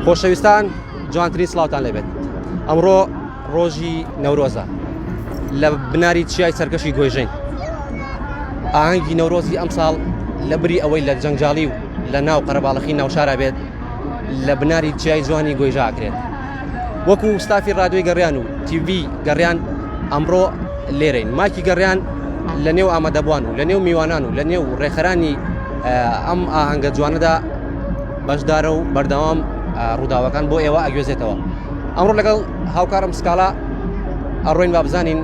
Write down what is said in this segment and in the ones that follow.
خۆشەویستان جوانترین سڵاوتان لێبێت ئەمڕۆ ڕۆژی نەورۆزە لە بناری چیای سەرکەشی گۆیژەین ئاهەنگی نەورۆزی ئەمساڵ لە بری ئەوەی لە جەنگجاڵی و لە ناو قەرەباڵغی ناوشارە بێت لە بناری چیای جوانی گۆیژە ئاکرێت وەکو ستافی ڕادیۆی گەڕیان و TV گەڕیان ئەمڕۆ لێرەین ماکی گەڕیان لە نێو ئامادەبوان و لە نێو میوانان و لە نێو ڕێخەرانی ئەم ئاهەنگە جوانەدا بەشدارە و بەردەوام ڕووداوەکان بۆ ئێوە ئەگوێزێتەوە ئەمڕۆ لەگەڵ هاوکارم سکاڵا ئەڕۆین با بزانین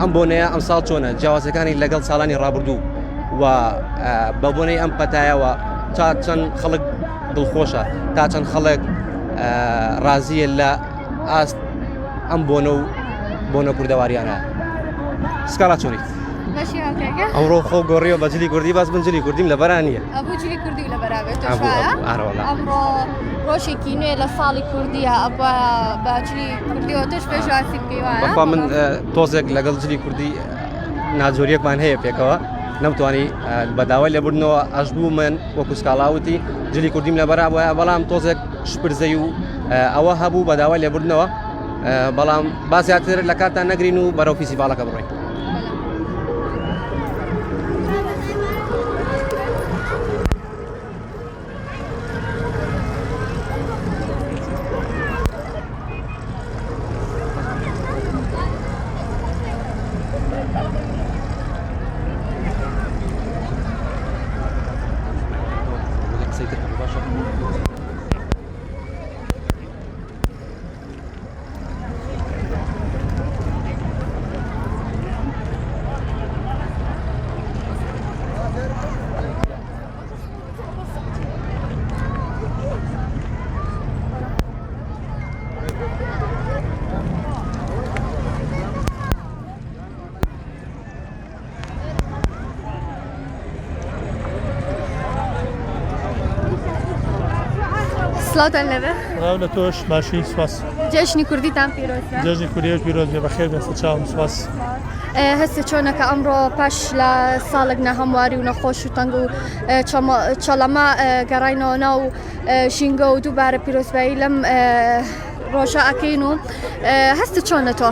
ئەم بۆنەیە ئەمساڵ چۆنە جیاوازەکانی لەگەڵ ساڵانی ڕابردوو و بە بۆنەی ئەم پەتایەوە تا چەند خەڵک دڵخۆشە تا چەند خەڵک ڕازیە لە ئاست ئەم بۆنە کوردەواریانە سکاڵا چۆنیت؟ ئەمڕۆ خۆ گۆڕیەوە بە جلی کوردی باس بن جلی کوردیم لە بەرانیە ئەبوو جلی کوردی لە بەرابێت ئەمڕۆ ڕۆژێکی نوێ لە ساڵی کوردیە ئەبە بە جلی کوردیەوە تۆش پێشواسی بکەیوانە بەخوا من تۆزێک لەگەڵ جلی کوردی ناجۆریەکمان هەیە پێکەوە نەمتوانی بەداوای لێبوردنەوە ئەشبوو من وەکو سکاڵاوتی جلی کوردیم لە بەرا بۆە بەڵام تۆزێک شپرزەی و ئەوە هەبوو بەداوای لێبوردنەوە بەڵام بازیاتر لە کاتان نەگرین و بەرەو فیسیڤالەکە بڕۆین سڵاوتان لەبێ ڕاو لە تۆش باشی سوپاس جێژنی کوردیتان پیرۆزە جێژنی کوردیش پیرۆز بێ بەخێر بێستە چاوم سوپاس هەستە چۆنەکە ئەمڕۆ پاش لە ساڵێک نەهەمواری و نەخۆش و تەنگ و چەڵەما گەڕاینەوە ناو ژینگە و دووبارە پیرۆزبایی لەم ڕۆژە ئەکەین و هەستە چۆنە تۆ؟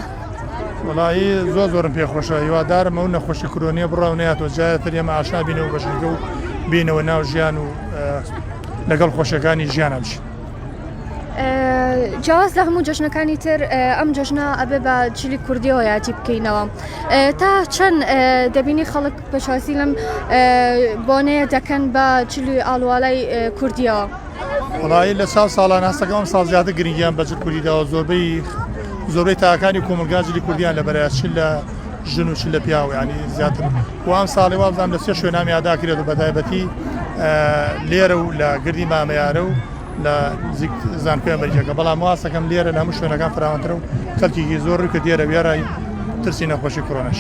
وڵایی زۆرم پێخۆشە هیوادارم ئەو نەخۆشی کرۆنیە بڕاونەیەەوە جایەتر ئێمە ئاشنا بینەوە بە ژینگە و بینەوە ناو ژیان و لەگەڵ خۆشەکانی ژیانە بشین جیاواز لە هەموو جەژنەکانی تر ئەم جەژنە ئەبێ بە جلی کوردیەوە یاتی بکەینەوە تا چەند دەبینی خەڵک پێشواسی لەم بۆنەیە دەکەن بە جلی ئاڵوالای کوردیەوە وڵایی لە ساڵان هەستەکە ئەم ساڵ زیاتر گرنگیان بە جل کوردیداوە زۆربەی تاکانی کۆمەلگا جلی کوردیان لە بەرای چ لە ژن و چ لە پیاوە ینی زیاتر و ئەم ساڵی وابزانام لە سێ شوێنامی ئاداکرێت و بەتایبەتی لێرە و لە گردی مامەیارە و لە زانکۆی ئەمریکەکە بەڵام واسەکەم لێرە لە هەموو شوێنەکان فراوانترە و کەلکێکی زۆر کە دیێرە وێرای ترسی نەخۆشی کۆرۆناش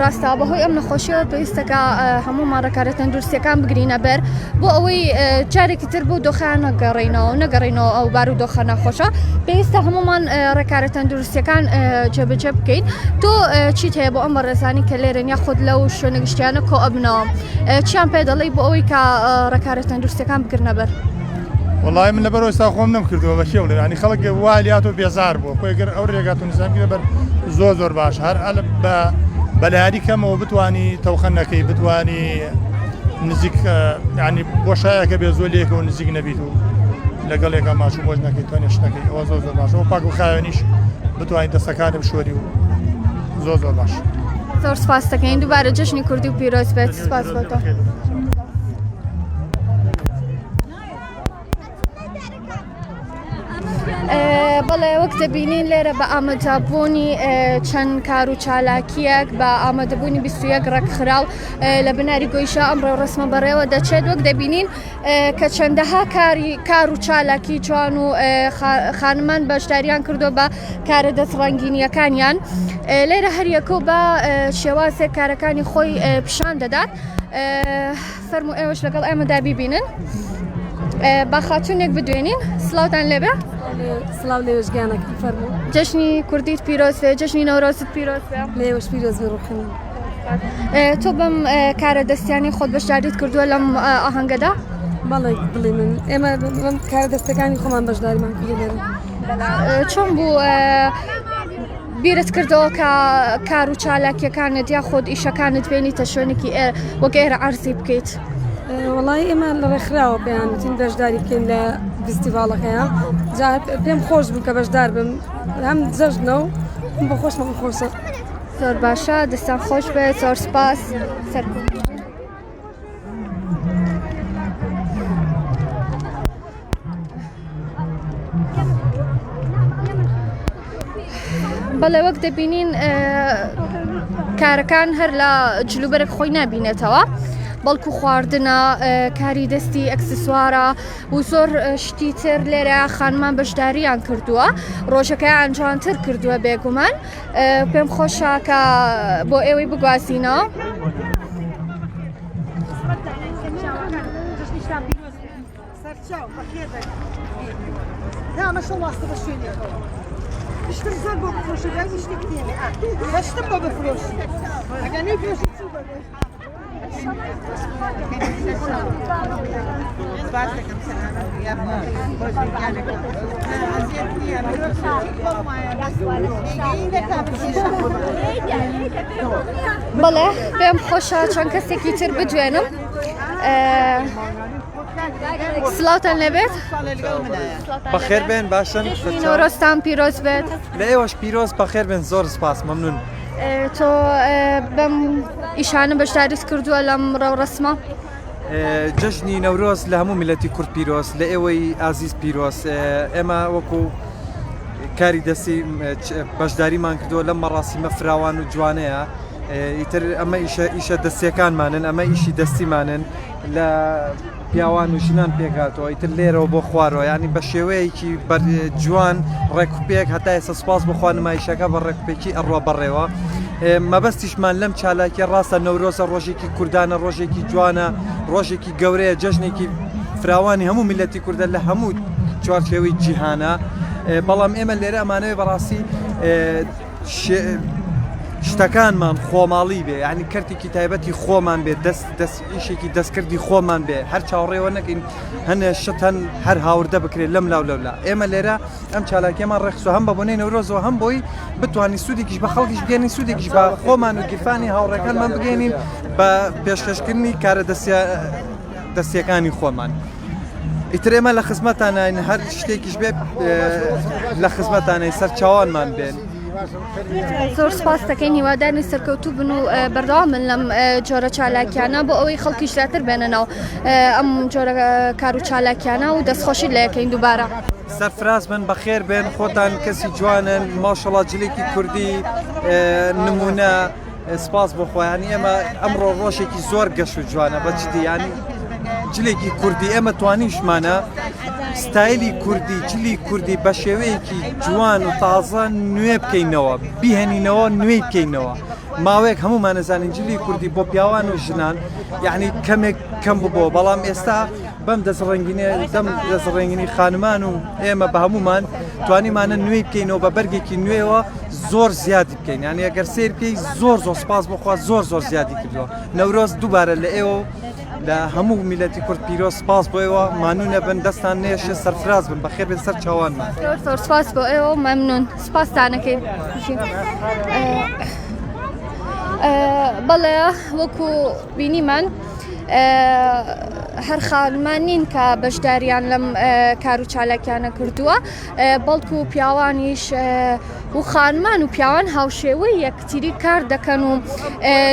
ڕاستە بەهۆی ئەم نەخۆشیەوە پێویستەکە هەمومان ڕێکارە تەندروستیەکان بگرینە بەر بۆ ئەوەی جارێکی تر بۆ دۆخیان نەگەڕێنەوە ئەو بار و دۆخە نەخۆشە پێویستە هەمومان ڕێکارە تەندروستیەکان جێبەجێ بکەین تۆ چیت هەیە بۆ ئەم بەڕێزانی کە لێرن یا خۆت لەو شوێنە گشتیانە کۆ ئەبنەوە چیان پێ دەڵێی بۆ ئەوەی کە ڕێکارە تەندروستیەکان بگرنە بەر وڵای من لەبەر ئێستا خۆم نەمکردەوە بە شێوڵ ینی خەڵک والیات و بێزار بووە خۆیگەر ئەو ڕێگات و نزانکە بەر زۆر باش هەر بەلایاری کەمەوە بتانی تەوخەنەکەی بتانی نزیک ینی بۆشایەکە بێ زۆر لێکە و نزیک نەبیت و لەگەڵ ێکە ماچ و بۆش نەکەی توانێش نەکەی ئەوە زۆر باش ئەوە پاک و خاوێنیش بتوانین دەستەکانە بشۆری و زۆر باش زۆر سپاس دەکەین دووبارە جەژنی کوردی و پیرۆز بێت سپاس بۆ تۆ بەڵێ وەک دەبینین لێرە بە ئامادەبوونی چەند کار و چالاکیەک بە ئامادەبوونی 21 ڕێکخراو لە بناری گۆیشە ئەمڕۆ ڕسمە بەڕێوە دەچێت وەک دەبینین کە چەندەها کار و چالاکی جوان و خانمان بەشداریان کردو بە کارە دەستڕەنگینیەکانیان لێرە هەریەکە بە شێوازێک کارەکانی خۆی پیشان دەدات فەرموو ئێوەش لەگەڵ ئێمەدا بیبینن با خاتونێک بدوێنین سڵاوتان لێبێ سڵاو لێوەژگیانەکە فەرموو جەژنی کوردیت پیرۆز بێ جەژنی نەورۆزت پیرۆز بێ لێوەش پیرۆز بێ ڕوخنی تۆ بەم کارە دەستیانی خۆت بەشداریت کردووە لەم ئاهەنگەدا بەڵێ بڵێ من ئێمە بم کارە دەستەکانی خۆمان بەشداریمان کردێن چۆن بوو بیرت کردەوە کە کار و چالاکیەکانت یا خۆت ئیشەکانت بێنیتە شوێنێکی وەک ئێرە عەرزی بکەیت وڵی ئێمە لە ڕێکخراوە پێیانتین بەشداری بکەین لە فستیڤالەکەیە جا پێم خۆش بوو کە بەشدار بم هەم جەژنەوە بۆ خۆشمەم خۆشە زۆر باشە دەستان خۆش بێت زۆر سپاس سەرکوت بەڵێ وەک دەبینین کارەکان هەر لە جلوبەرێک خۆی نابینێتەوە بەڵکو خواردنە کاری دەستی ئەکسسوارە و زۆر شتی تر لێرە خانمان بەشداریان کردووە ڕۆژەکەیان جوانتر کردووە بێگومان پێم خۆشە کە بۆ ئێوەی بگوازینەوە اشتم زۆر بۆ بفرۆشە شتێک هەشتم بۆ بفرۆشی ئەگەر نەیفرۆشی چوو بەبێ بەڵێ پێم خۆشە چەند کەسێکی تر بدوێنم سلااوتان لەبێت بەخێر بێن باشن نۆرۆستان پیرۆز بێت لە ئێوەش پیرۆز بەخێر بێن زۆر سپاس مەمنون تۆ بەم ئیشانە بەشداریت کردووە لەم ڕەوڕەسمە جەژنی نەورۆز لە هەموو میلەتی کورد پیرۆز لە ئێوەی ئازیز پیرۆز ئێمە وەکو کاری دەستی بەشداریمان کردووە لەم مەڕاستیمە فراوان و جوانەیە ئیتر ئەمە ئیشە دەستیەکانمانن ئەمە ئیشی دەستیمانن لە پیاوان و ژنان پێکاتەوە ئیتر لێرەوە بۆ خوارەوە ینی بە شێوەیەکی جوان ڕێکوپێک هەتا ئێستا سپاس بخوا نمایشەکە بە ڕێکوپێکی ئەڕوا بەڕێوە مەبەستیشمان لەم چالاکی ڕاستە نەورۆزە ڕۆژێکی کوردانە ڕۆژێکی جوانە ڕۆژێکی گەورەیە جەژنێکی فراوانی هەموو میلەتی کوردە لە هەموو چوارچێوەی جیهانە بەڵام ئێمە لێرە ئەمانەوەی بەڕاستی شتەکانمان خۆماڵی بێ ینی کەرتێکی تایبەتی خۆمان بێ ئیشێکی دەستکردی خۆمان بێ هەر چاوەڕێوە نەکەین هەنێ شت هەن هەر هاوردە بکرێت لەم لاو لەولا ئێمە لێرە ئەم چالاکیەمان ڕێخسۆ هەم بە بۆنەی نەورۆزەوە هەم بۆی بتوانین سوودێکیش بە خەڵکیش بگەێنین سوودێکیش بە خۆمان و گیرفانی هاوڕێکانمان بگەێنین بە پێشکەشکردنی کارە دەستیەکانی خۆمان ئیتر ئێمە لە خزمەتانین هەر شتێکیش بێ لە خزمەتانەی سەر چاوانمان بێن زۆر سپاس دەکەین هیوادارنی سەرکەوتوو بن و بەردەوام من لەم جۆرە چالاکیانە بۆ ئەوەی خەڵکی زیاتر بێننەوە ئەم جۆرە کار و چالاکیانە و دەستخۆشی لە یەکەین دووبارە سەرفراز بن بەخێر بێن خۆتان کەسی جوانن ماشەڵڵا جلێکی کوردی نمونە سپاس بۆ خۆیانی ئێمە ئەمڕۆ ڕۆژێکی زۆر گەش و جوانە بەجددی ینی جلێکی کوردی ئێمە توانیشمانە ستایلی کوردی جلی کوردی بە شێوەیەکی جوان و تازە نوێ بکەینەوە بیهێنینەوە نوێی بکەینەوە ماوەیەک هەمومان نەزانین جلی کوردی بۆ پیاوان و ژنان یعنی کەمێک کەم ببووە بەڵام ئێستا بەم دەستڕێنگینی خانمان و ئێمە بە هەمومان توانیمانە نوێی بکەینەوە بە بەرگێکی نوێەوە زۆر زیادی بکەین یعنی ئەگەر سیر بکەی زۆر سپاس بخوا زۆر زیادی کردووە نەورۆز دووبارە لە ئێوە لە هەموو میلەتی کورد پیرۆز سپاس بۆ ئێوە مانوونە بن دەستان نێشە سەرفراز بن بەخێر بێن سەر چاوانمان زۆر سپاس بۆ ئێوە مەمنون سپاسدانەکەین بەڵێ وەکو بینیمان هەر خانمان نین کە بەشداریان لەم کار و چالاکیانە کردووە بەڵکو و پیاوانیش و خانمان و پیاوان هاوشێوەی یەکتری کار دەکەن و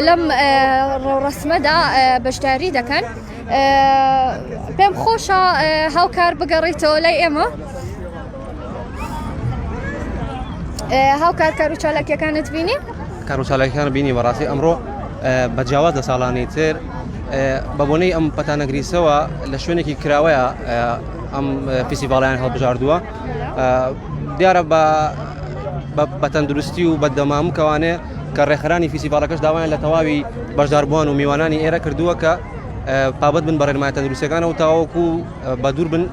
لەم ڕەسمەدا بەشداری دەکەن پێم خۆشە هاوکار بگەڕێیتەوە لای ئێمە هاوکار کار و چالاکیەکانت بینی؟ کار و چالاکیەکان بینی بەڕاستی ئەمڕۆ بە جیاواز لە ساڵانی تر بە بۆنەی ئەم پەتانەگریسەوە لە شوێنێکی کراوەیە ئەم فیسیڤاڵیان هەڵبژاردووە دیارە بە تەندروستی و بە دەمامکەوانێ کە ڕێخەرانی فیسیڤاڵەکەش داوایان لە تەواوی بەشداربووان و میوانانی ئێرە کردووە کە پابەت بن بە ڕێنمای تەندروستیەکانە و تاوەکو بە دوور بن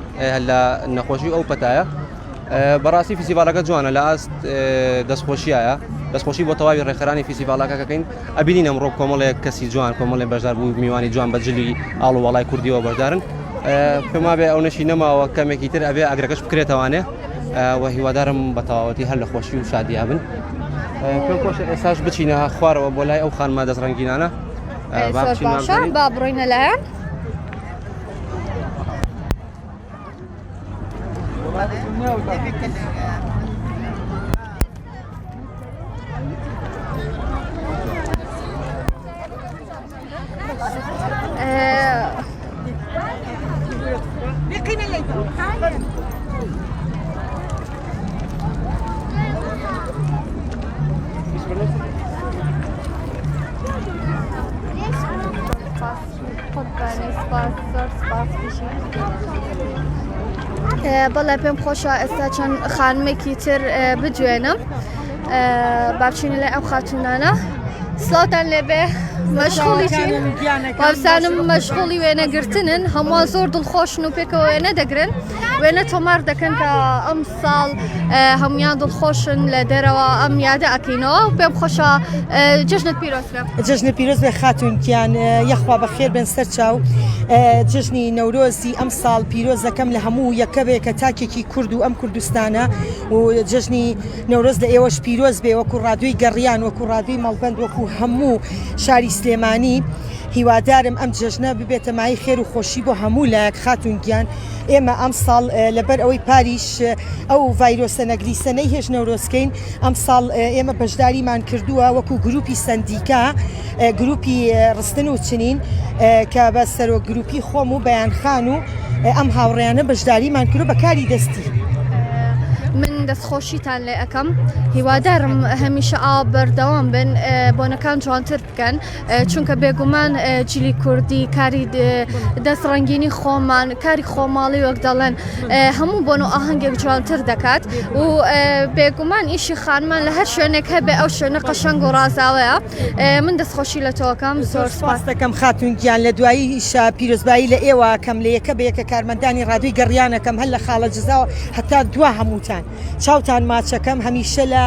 لە نەخۆشی ئەو پەتایە بەڕاستی فیسیڤاڵەکە جوانە لە ئاست دەستخۆشیایە دەستخۆشی بۆ تەواوی ڕێخەرانی فیسیڤاڵەکەکەین ئەبینین ئەمڕۆ کۆمەڵێک کەسی جوان کۆمەڵێک بەشدار بوو میوانی جوان بە جلی ئاڵ و وەڵای کوردیەوە بەشدارن پێما بێ ئەو نەشی نەماوە کەمێکی تر ئەبێ ئەگرەکەش بکرێتەوانێ و هیوادارم بە تەواوەتی هەر لە خۆشی و شادیا بن پێم خۆشە ئێساش بچینە خوارەوە بۆ لای ئەو خانمە دەستڕەنگینانە باشە با بڕۆینە لایەن بەڵێ پێم خۆشە ئێستا چەند خانمێکی تر بجوێنم با بچینە لای ئەو خاتونانە سڵاوتان لێبێ مەشغوڵی وابزانم مەشغوڵی وێنەگرتنن هەمووان زۆر دڵخۆشن و پێکەوە وێنە دەگرن وێنە تۆمار دەکەن کە ئەم ساڵ هەمویان دڵخۆشن لە دەرەوە ئەم یادە ئەکەینەوە و پێم خۆشە جژنت پیرۆز بێ جژنە پیرۆز بێ خاتونکیان یەخوا بەخێر بن سەر چاو جژنی نەورۆزی ئەم ساڵ پیرۆز دەکەم لە هەموو یەکەبێ کە تاکێکی کورد و ئەم کوردستانە و جژنی نەورۆز لە ئێوەش پیرۆز بێ وەکو ڕادوی گەڕیان وەکو ڕادوی مەڵبەند وەکو هەموو شاری سلێمانی هیوادارم ئەم جژنە ببێتە مای خێر و خۆشی بۆ هەموو لایەک خاتونگیان ئێمە ئەم ساڵ لەبەر ئەوەی پاریش ئەو ڤایرۆسە نەگریسەنەی هێژ نەورۆزکەین ئەم ساڵ ئێمە بەشداریمان کردووە وەکو گروپی سندیکا گروپی ڕستن و چنین کە بە سەرۆ گروپی خۆم و بەیانخان و ئەم هاوڕێیانە بەشداریمان کردو بە کاری دەستی من دەستخۆشیتان لێ ئەەکەم هیوادارم هەمیشە ئاوا بەردەوام بن بۆنەکان جوانتر بکەن چونکە بێگومان جیلی کوردی کاری دەستڕەنگینی خۆمان کاری خۆماڵی وەک دەڵێن هەموو بۆن و ئاهەنگێک جوانتر دەکات و بێگومان ئیشی خانمان لە هەر شوێنێک هەبێ ئەو شوێنە قەشەنگ و ڕازاوەیە من دەستخۆشی لە تۆکەم زۆر سپاس دەکەم خاتونگیان لە دوایی ئیشا پیرۆزبایی لە ئێوە کەم لە یەکە بە یەکە کارمەندانی ڕادوی گەڕیانەکەم هەر لە خاڵە جزاوە هەتا دوا هەمووتان چاوتان ماچەکەم هەمیشە لە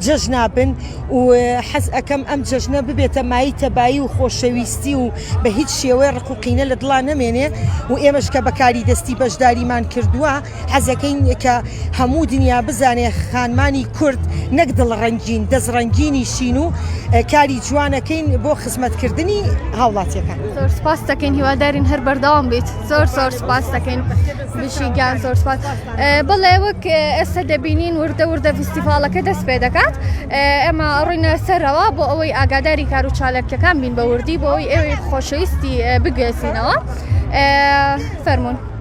جەژنا بن و حەز ئەەکەم ئەم جەژنە ببێتە مای تەبایی و خۆشەویستی و بە هیچ شێوەیە ڕقوقینە لە دڵا نەمێنێ و ئێمەش کە بەکاری دەستی بەشداریمان کردووە حەزەکەین کە هەموو دنیا بزانێ خانمانی کورد نەک دڵڕەنگین دەستڕەنگینی شین و کاری جوانەکەین بۆ خزمەتکردنی هاوڵاتیەکان زۆر سپاس دەکەین هیوادارین هەر بەردەوام بیت زۆر سپاس دەکەین بشیگیان زۆر سپاس بەڵێ وەک ئێستا دەبینین وردە وردە فیستیڤالەکە دەست پێ دەکات ئێمە ڕووینە سەرەوە بۆ ئەوەی ئاگاداری کار و چالاکیەکان بین بە وردی بۆ ئەوەی ئێوەی خۆشەویستی بگوێسینەوە فەرمونون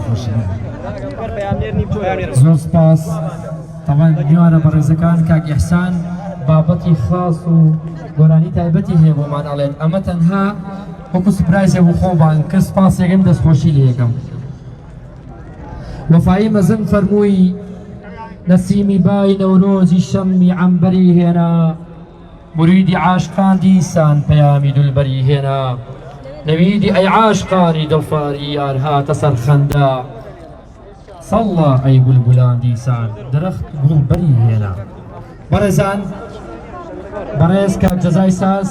خۆشی زۆر سپاس تەواان میوانە بە ڕێزەکان کاک ئیحسان بابەتی خاص و گۆرانی تایبەتی هەیە بۆمان ئەڵێن ئەمە تەنها وەکو سپرایزێ بۆ خۆمان کە سپاسێکم دەستخۆشی لێ یەکەم وەفایی مەزن فەرمووی نەسیمی بای نەورۆزی شەمی عەمبەری هێنا مریدی عاشقان دیسان پەیامی دولبەری هێنا نەویدی ئەی عاشقانی دڵفاری یار هاتە سەر خەندا سەڵا ئەی گولگولان دیسان درەخت گوڵبەری هێنا بەڕێزان بەڕێز کاک جەزای ساس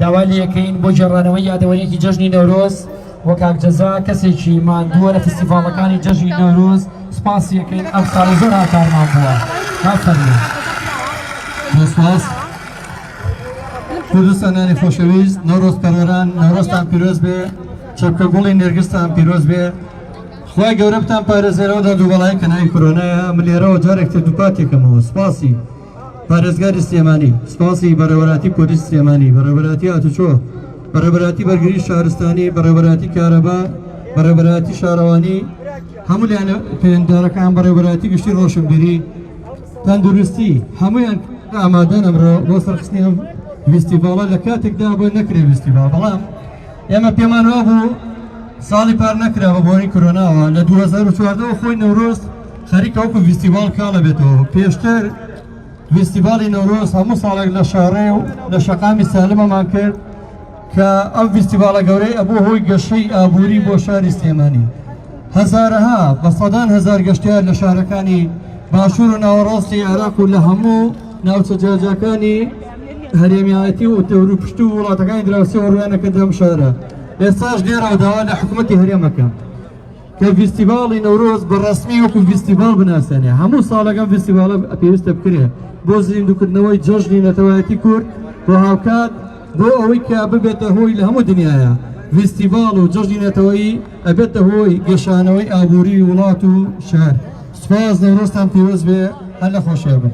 داوا لێکەین بۆ جێڕانەوەی یادەوەریەکی جەژنی نەورۆز وە کاک جەزا کەسێکی ماندووە لە فستیڤاڵەکانی جەژنی نەورۆز سپاسی یەکەین ئەم ساڵ زۆر هاکارمان بووە نافەرمێ سپاس کوردستانانی خۆشەویست نەورۆز پەرۆران نەورۆزتان پیرۆز بێ چەپکە گوڵی نێرگستان پیرۆز بێ خوای گەورە بتان پارێزێرەوەدا دووبەڵای کەناوی کۆرۆنایە من لێرەوە جارێک تر دووپاتێکەمەوە سپاسی پارێزگاری سلێمانی سپاسی بەڕێوەبەراتی پۆلیس سلێمانی بەڕێوەبەراتی ئاتوچۆ بەڕێوەبەراتی بەرگری شارستانی بەڕێوەبەراتی کارەبا بەڕێوەبەراتی شارەوانی هەموو لایەنە پەیوەنددارەکان بەڕێوەبەراتی گشتی ڕۆشنبیری تەندروستی هەمویان ئامادەن ئەمڕۆ بۆ سەرخستنی ئەم فستیڤاڵە لە کاتێکدا بۆ نەکرێ فستیڤاڵ بەڵام ئێمە پێمان وا بوو ساڵی پار نەکراوە بۆنی کۆرۆناوە لە 2014 خۆی نەورۆز خەریکە وەکو فستیڤاڵ کاڵە بێتەوە پێشتر فستیڤاڵی نەورۆز هەموو ساڵێک لە شارێ و لە شەقامی سالمەمان کرد کە ئەم فستیڤاڵە گەورەی ئەبوو هۆی گەشەی ئابووری بۆ شاری سلێمانی هەزارەها بە سەدان هەزار گەشتیار لە شارەکانی باشوور و ناوەڕاستی عێراق و لە هەموو ناوچە جاجەکانی هەرێمیایەتی و تەوروپشت و وڵاتەکانی دراوسێ وەڕوانەکە دەم شارە ئێستاش دێرەوە داوا لە حکوومەتی هەرێمەکە کە فستیڤاڵی نەورۆز بە ڕەسمی وەکو فستیڤاڵ بناسێنێ هەموو ساڵەکەم فستیڤاڵە پێویستە بکرێ بۆ زیندوکردنەوەی جەژنی نەتەوایەتی کورد بۆ هاوکات بۆ ئەوەی کە ببێتە هۆی لە هەموو دنیاە فستیڤاڵ و جەژنی نەتەوەیی ئەبێتە هۆی گەشانەوەی ئابووری وڵات و شار سپاس نەورۆزتان پیرۆز بێ هەر لە خۆشیێ بن